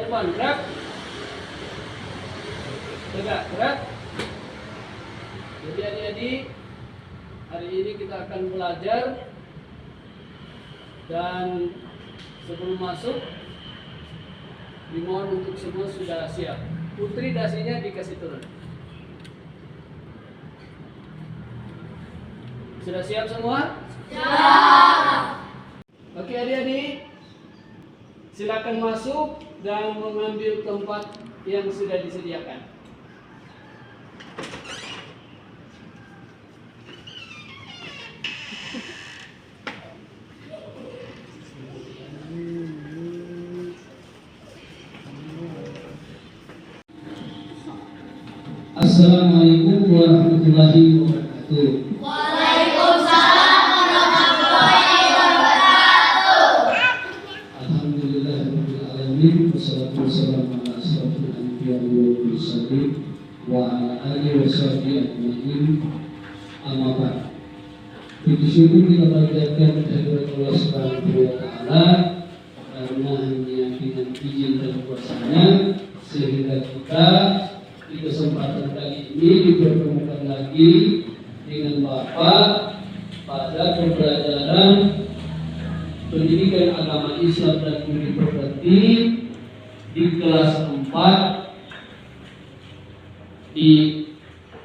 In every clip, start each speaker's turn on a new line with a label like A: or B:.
A: depan, gerak. Tegak, gerak. Jadi adik-adik, hari ini kita akan belajar. Dan sebelum masuk, dimohon untuk semua sudah siap. Putri dasinya dikasih turun. Sudah siap semua? Siap. Oke adik-adik, silakan masuk dan mengambil tempat yang sudah disediakan.
B: Assalamualaikum warahmatullahi wabarakatuh.
C: Waalaikumsalam warahmatullahi wabarakatuh.
B: Alhamdulillahirabbil alamin, wassalatu wassalamu ala asyrofil anbiya'i wal mursalin wa ala alihi washabihi ajmain. Amma ba'd. Puji syukur kita panjatkan kehadirat Allah Subhanahu wa taala karena hanya dengan izin dan kuasa-Nya sehingga kita di kesempatan kali ini dipertemukan lagi dengan Bapak pada pembelajaran pendidikan agama Islam dan budi pekerti di kelas 4. Di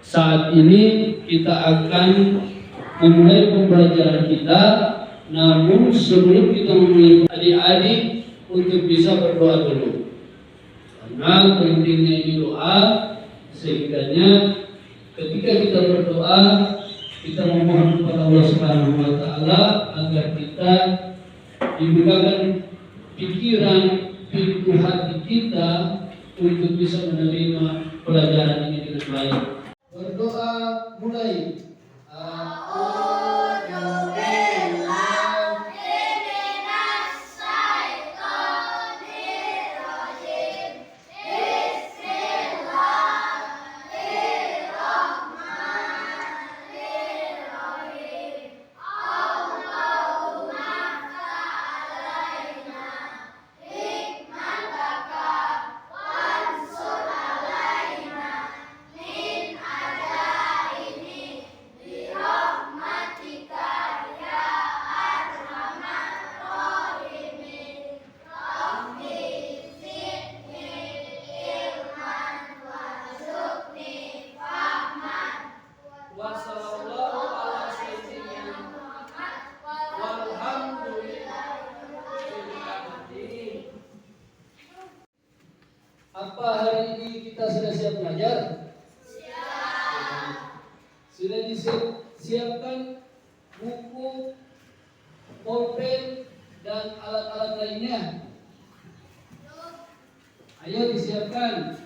B: saat ini kita akan memulai pembelajaran kita, namun sebelum kita memulai, adik-adik untuk bisa berdoa dulu karena pentingnya ini doa. Sehingganya ketika kita berdoa, kita memohon kepada Allah Subhanahu wa taala agar kita dibukakan pikiran, pintu hati kita untuk bisa menerima pelajaran ini dengan baik. Berdoa mulai. Apa hari ini kita sudah siap belajar? Siap. Sudah disiapkan buku, pulpen, dan alat-alat lainnya? Ayo disiapkan.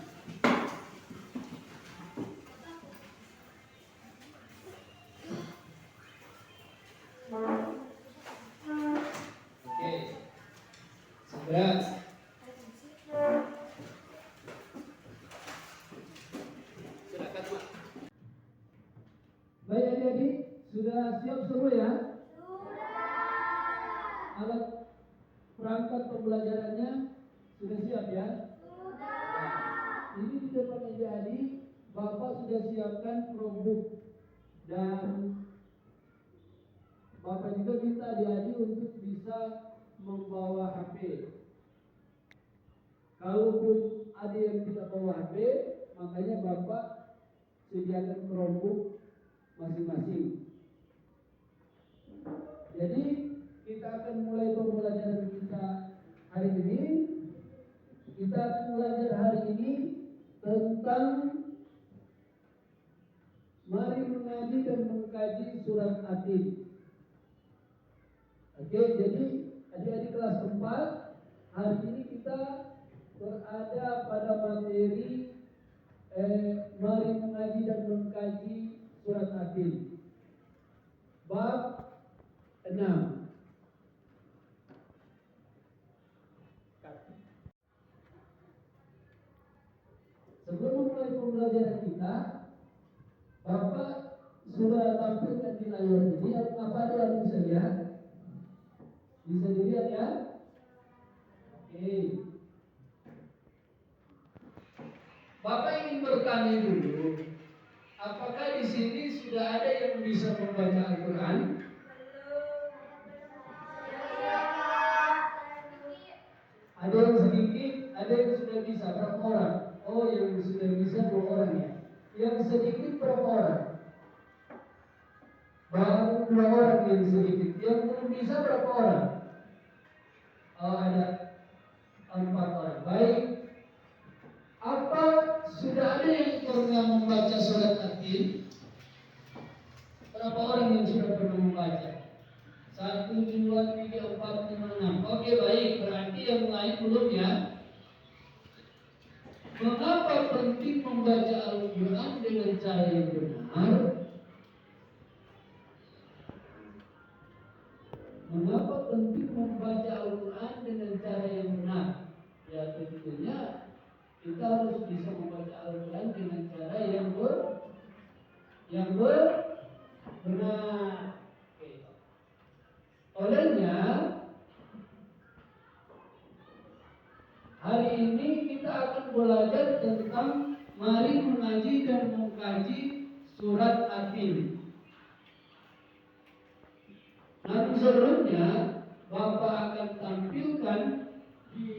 B: Oke. Segera. Baik adik-adik, sudah siap semua ya? Sudah. Alat perangkat pembelajarannya sudah siap ya? Sudah. Ini di depan adik-adik, Bapak sudah siapkan Chromebook dan Bapak juga minta adik-adik untuk bisa membawa HP. Kalaupun ada yang tidak bawa HP, makanya Bapak sediakan Chromebook masing-masing. Jadi kita akan mulai pembelajaran kita hari ini. Kita akan belajar hari ini tentang mari mengaji dan mengkaji surat Atin. Oke, jadi adik-adik kelas 4, hari ini kita berada pada materi mari mengaji dan mengkaji surat Atin bab 6. Sebelum memulai pembelajaran kita, Bapak sudah tampilkan di layar ini. Apa ada yang bisa lihat? Bisa dilihat ya? Oke. membaca Al-Quran? Ada yang sedikit, ada yang sudah bisa. Berapa orang? Oh, yang sudah bisa 2 orang ya. Yang sedikit berapa orang? Baru 2 orang yang sedikit. Yang belum bisa berapa orang? Oh, ada 4 orang. Baik. Apa sudah ada yang pernah membaca surat At-Tin? Berapa orang yang sudah pernah membaca? 1, 2, 3, 4, 5, 6. Oke, baik. Berarti yang lain belum ya. Mengapa penting membaca Al-Quran dengan cara yang benar? Mengapa penting membaca Al-Quran dengan cara yang benar? Ya tentunya kita harus bisa membaca Al-Quran dengan cara yang benar. Oke. Olehnya hari ini kita akan belajar tentang mari mengaji dan mengkaji surat At-Tin. Namun sebelumnya Bapak akan tampilkan di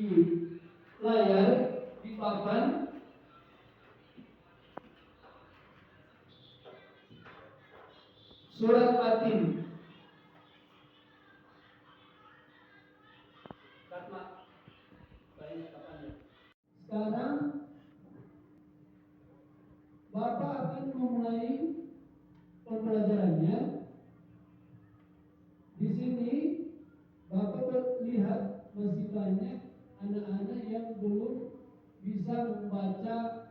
B: layar, di papan, surat At-Tin. Sekarang Bapak akan memulai pembelajarannya. Di sini Bapak lihat masih banyak anak-anak yang belum bisa membaca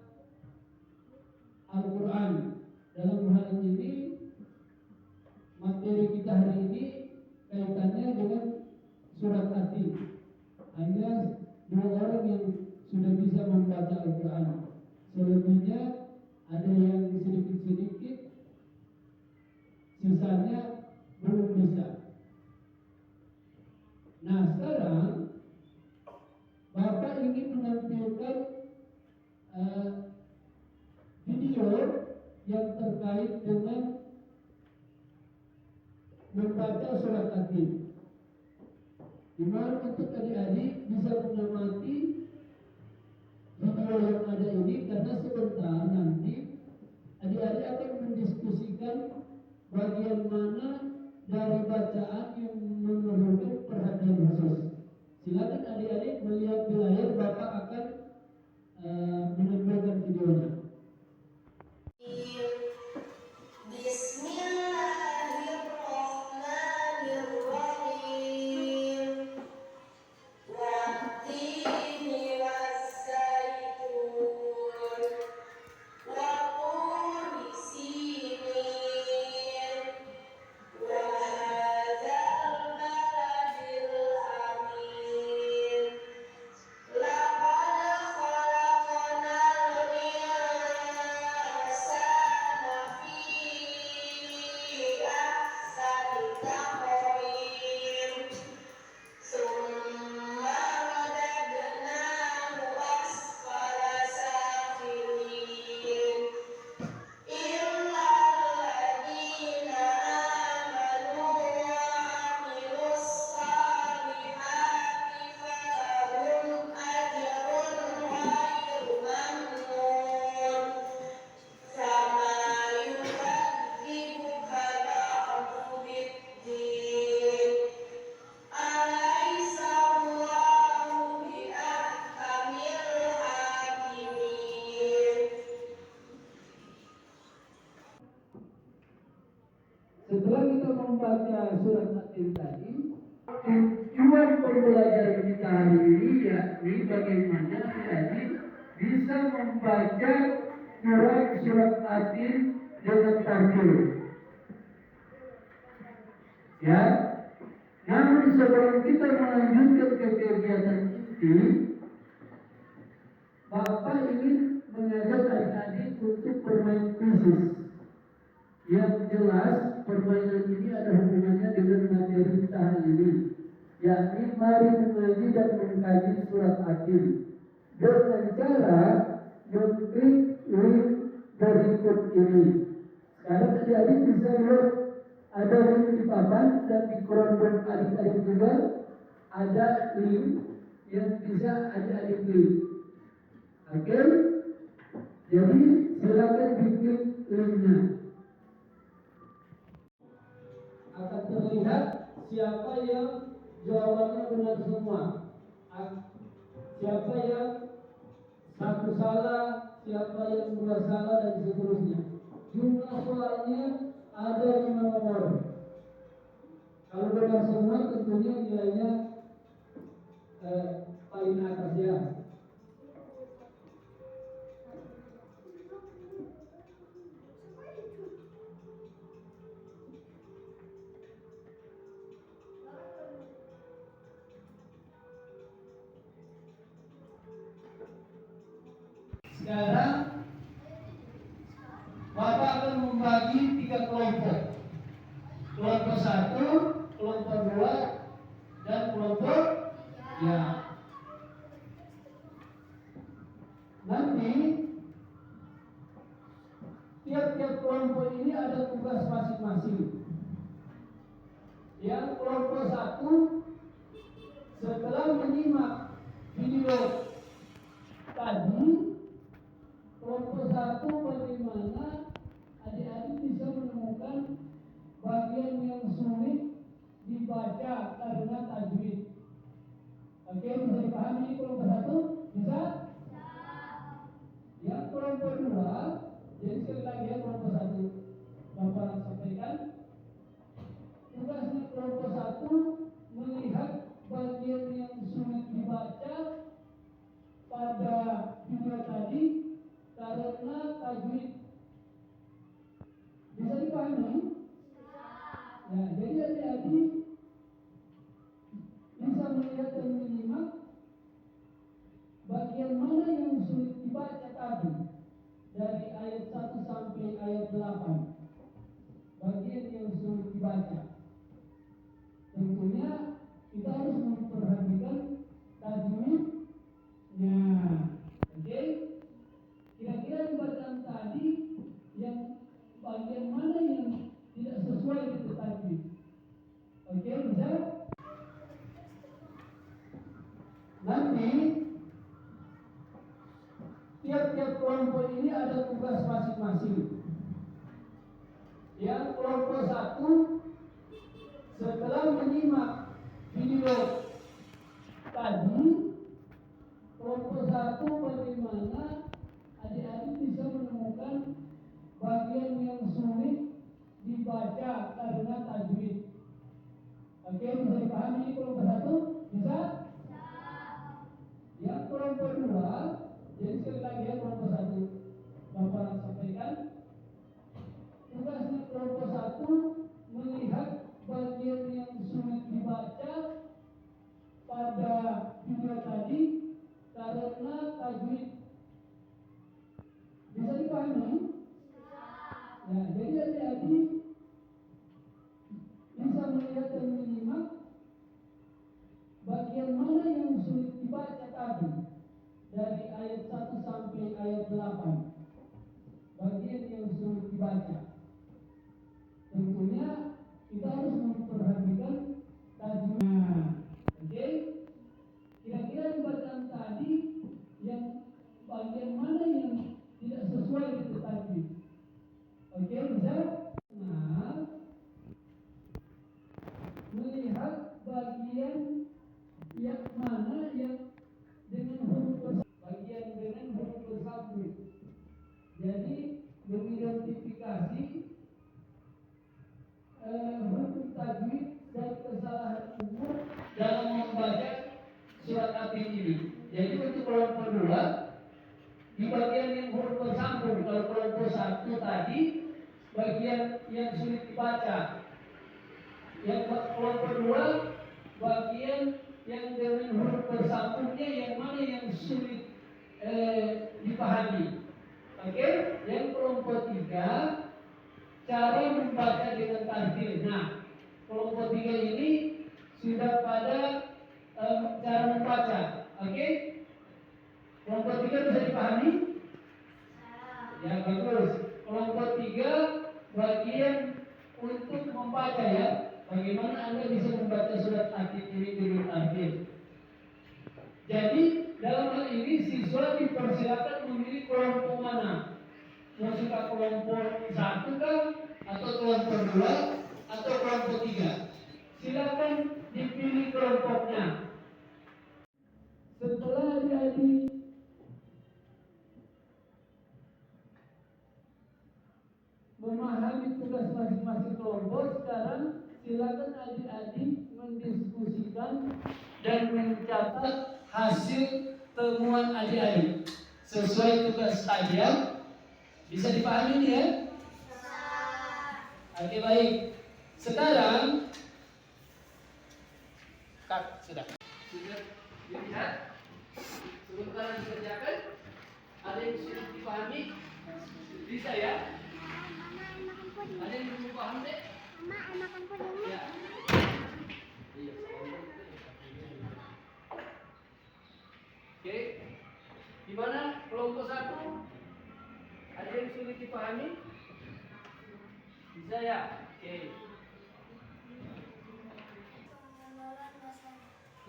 B: Al-Quran. Dalam hal ini materi kita hari ini kaitannya dengan surat At-Tin. Hanya 2 orang yang sudah bisa membaca Al-Quran. Selebihnya ada yang sedikit-sedikit, sisanya belum bisa. Nah, sekarang Bapak ingin menampilkan video yang terkait dengan membaca surat At-Tin. Dimana untuk adik-adik bisa mengamati video yang ada ini, karena sebentar nanti adik-adik akan mendiskusikan bagian mana dari bacaan yang memerlukan perhatian khusus. Silakan adik-adik melihat di layar, Bapak akan menampilkan videonya. Setelah kita membaca surat At-Tin tadi, tujuan pembelajaran kita hari ini yakni bagaimana adik bisa membaca surat At-Tin dengan tartil. Ya, namun sebelum kita melanjutkan ke kegiatan inti, Bapak ingin mengajak adik-adik untuk bermain khusus. Yang jelas permainan ini ada hubungannya dengan materi kita hari ini, yakni mari mengaji dan mengkaji surat At-Tin dengan cara mengklik link berikut ini. Sekarang adik-adik bisa lihat ada lim di papan dan di kelompok adik-adik juga ada lim yang bisa adik-adik lim. Oke? Jadi silakan bikin limnya. Akan terlihat siapa yang jawabannya benar semua. Siapa yang satu salah, siapa yang dua salah, dan seterusnya. Jumlah soalnya ada 5 nomor. Kalau benar semua tentunya nilainya paling atas ya. Sekarang Bapak akan membagi 3 kelompok. Kelompok 1, kelompok 2, dan kelompok ya. Nanti tiap-tiap kelompok ini ada tugas masing-masing. Yang kelompok 1 setelah menyimak video tadi, kelompok 1 bagaimana adik-adik bisa menemukan bagian yang sulit dibaca karena tajwid. Oke, bisa dipahami kelompok 1? Bisa? Yang kelompok 2, jadi sekali lagi ya, kelompok 1 Bapak sampaikan. Tugasnya kelompok 1 melihat bagian yang sulit dibaca pada video tadi karena tajwid. Bisa dipahami? Ya, jadi adik-adik bisa melihat dan menyimak bagian mana yang sulit dibaca tadi dari ayat 1 sampai ayat 8. Bagian yang sulit dibaca. Tentunya kita harus memperhatikan tajwidnya. Oke? Kira-kira di bacaan tadi yang bagian mana yang tidak sesuai dengan tajwid? Oke, bisa? Nanti tiap-tiap kelompok ini ada tugas masing-masing. Yang kelompok 1 setelah menyimak video tadi, kelompok 1 bagaimana adik-adik bisa menemukan bagian yang sulit dibaca karena tajwid. Oke, bisa dipahami kelompok 1? Bisa? Yang kelompok 2, jadi sekali lagi ya, kelompok 1 Bapak sampaikan. Tugasnya kelompok 1 melihat bagian yang sulit dibaca pada video tadi karena tajwid. Bisa dipahami? Ya, jadi adik-adik bisa melihat dan menyimak bagian mana yang sulit dibaca tadi dari ayat 1 sampai ayat 8. Bagian yang sulit dibaca. Tentunya kita harus memperhatikan tajwidnya. Oke? Kira-kira di bacaan tadi yang bagian mana yang tidak sesuai dengan tajwid? Oke, bisa? Nah, melihat bagian yang mana yang dengan huruf bagian dengan huruf bersambung. Jadi mengidentifikasi huruf tajwid dan kesalahan umum dalam membaca surat Atin ini. Jadi untuk kelompok 2 di bagian yang huruf bersambung. Kalau kelompok 1 tadi bagian yang sulit dibaca. Yang kelompok 2 bagian yang dengan huruf bersambungnya yang mana yang sulit dipahami. Oke? Yang kelompok 3 cara membaca dengan tartil. Nah, kelompok 3 ini sudah pada cara membaca. Oke? Kelompok 3 bisa dipahami? Ya, bagus. Kelompok 3 bagian untuk membaca Bagaimana Anda bisa membaca surat Atin ini dengan tartil? Jadi dalam hal ini siswa dipersilakan memilih kelompok mana? Mau suka kelompok 1 kan? Atau kelompok 2? Atau kelompok 3? Silakan dipilih kelompoknya. Setelah adik-adik memahami tugas masing-masing kelompok, sekarang silakan adik-adik mendiskusikan dan mencatat hasil temuan adik-adik sesuai tugas tadi. Bisa dipahami ya? Oke, baik. Sekarang sudah dilihat, sebentar dikerjakan. Ada yang sudah dipahami? Bisa ya? Ada yang belum paham deh?
C: Mama, makan puding.
B: Ya. Iya. Oke. Gimana kelompok 1? Ada yang sulit dipahami? Bisa ya? Oke.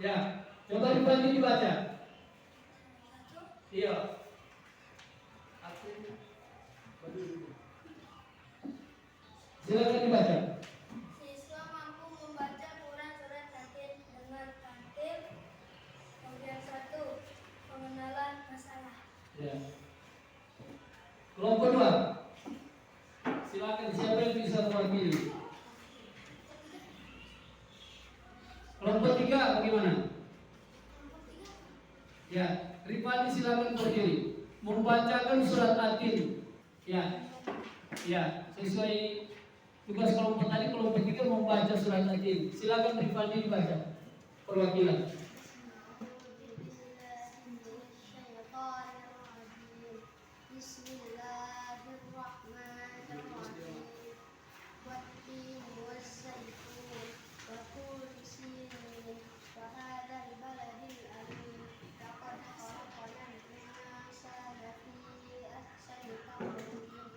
B: Ya, coba dibaca. Iya. Silakan dibaca.
C: Siswa mampu membaca Quran surat Yasin dengan tartil. Kemudian 1, pengenalan masalah.
B: Ya. Kelompok 2. Silakan, siapa yang bisa mewakili? Kelompok 3 bagaimana? Ya, Rifani silakan berdiri. Membacakan surat Atin. Ya. Ya, sesuai tugas kelompok tadi, kelompok 3 membaca surat Atin. Silakan Rifani dibaca. Perwakilan.
C: Bismillahirrahmanirrahim. Wattin wazzaytun wa tur sinin wa hadzal baladil amin. Laqad khalaqnal insana fi ahsani taqwim.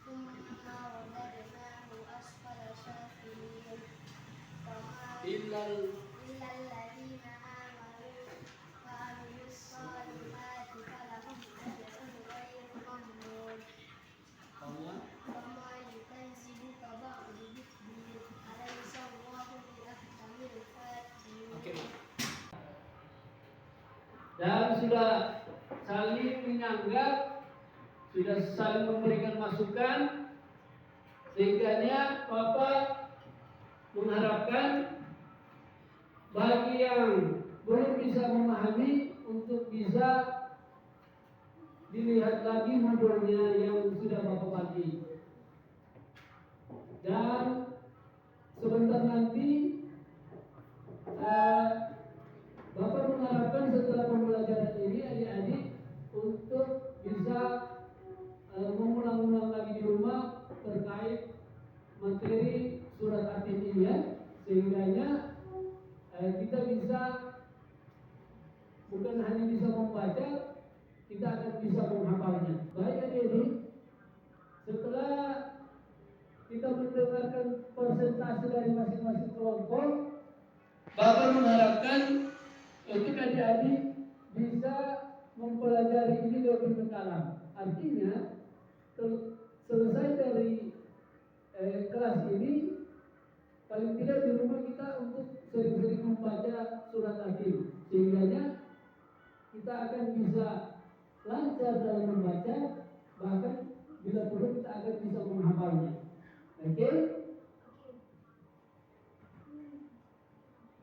C: Thumma radadnahu asfala safilin. Illal ladzina amanu wa amilus solihati falahum ajrun ghairu mamnun. Fama yukadzibuka ba'du bidzikri alaysa Allahu biahkamil hakimin.
B: Oke. Dan sudah saling menyanggah, sudah saling memberikan masukan, sehingga Bapak mengharapkan bagi yang belum bisa memahami untuk bisa dilihat lagi modulnya yang sudah Bapak bagi. Dan sebentar nanti Bapak mengharapkan setelah pembelajaran ini adik-adik untuk bisa mengulang-ulang lagi di rumah terkait materi surat Atin ini ya, sehingga kita bisa bukan hanya bisa membaca, kita akan bisa menghafalnya. Baik adik-adik, setelah kita mendengarkan presentasi dari masing-masing kelompok, Bapak mengharapkan untuk adik-adik bisa mempelajari ini lebih mendalam. Artinya selesai dari kelas ini, paling tidak di rumah kita untuk sering-sering membaca surat Atin, sehingga kita akan bisa lancar dalam membaca, bahkan bila perlu kita akan bisa menghafalnya. Oke?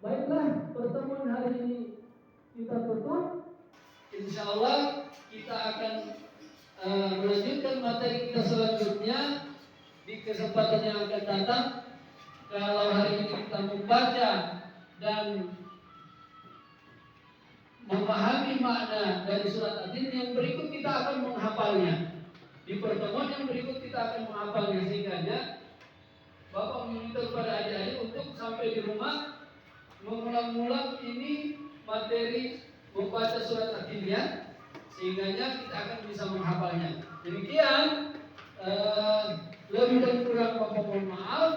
B: Baiklah, pertemuan hari ini kita tutup. Insya Allah kita akan melanjutkan materi kita selanjutnya di kesempatan yang akan datang. Kalau hari ini kita membaca dan memahami makna dari surat Atin, yang berikut kita akan menghafalnya. Di pertemuan yang berikut kita akan menghafalnya, sehingga Bapak meminta kepada adik-adik untuk sampai di rumah mengulang-ulang ini materi membaca surat Atin ya, sehingga kita akan bisa menghafalnya. Demikian, lebih dan kurang Bapak mohon maaf.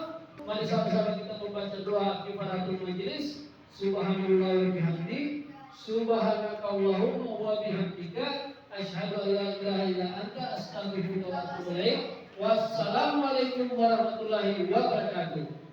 B: Mari sama-sama kita membaca doa kifaratul majelis. Subhanallah wa bihamdi, subhanakallahumma wa bihamdika, asyhadu an la ilaha illa anta, astaghfiruka wa atubu ilaik. Wassalamualaikum warahmatullahi wabarakatuh.